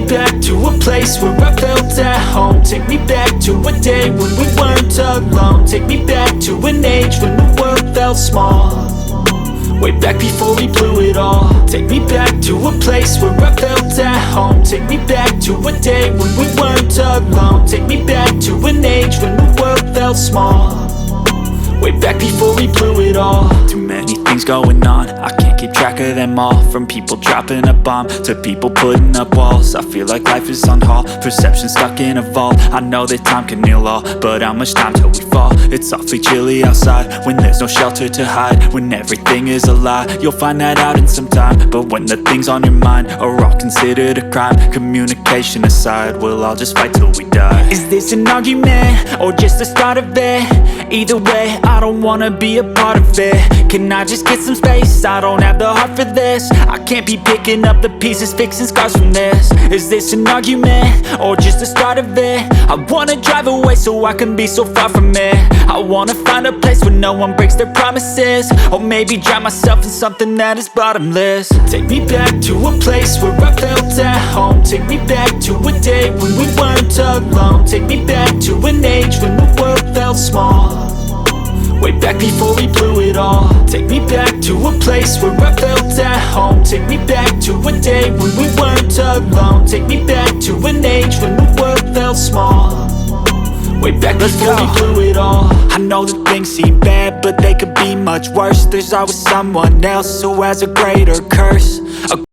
back to a place where I felt at home. Take me back to a day when we weren't alone. Take me back to an age when the world felt small, way back before we blew it all. Take me back to a place where I felt at home. Take me back to a day when we weren't alone. Take me back to an age when the world felt small, way back before we blew it all. Too many things going on, I can't keep track of them all. From people dropping a bomb to people putting up walls. I feel like life is on hold, perception stuck in a vault. I know that time can heal all, but how much time till we fall? It's awfully chilly outside when there's no shelter to hide. When everything is a lie, you'll find that out in some time. But when the things on your mind are all considered a crime, communication aside, we'll all just fight till we die. Is this an argument or just the start of it? Either way, I don't wanna be a part of it. Can I just get some space? I don't have the heart for this. I can't be picking up the pieces, fixing scars from this. Is this an argument or just the start of it? I wanna drive away so I can be so far from it. I wanna find a place where no one breaks their promises, or maybe drown myself in something that is bottomless. Take me back to a place where I felt at home. Take me back to a day when we weren't alone. Take me back to an age when the world felt small, way back before we blew it all. Take me back to a place where I felt at home. Take me back to a day when we weren't alone. Take me back to an age when the world felt small, way back before we blew it all. I know that things seem bad, but they could be much worse. There's always someone else who has a greater curse,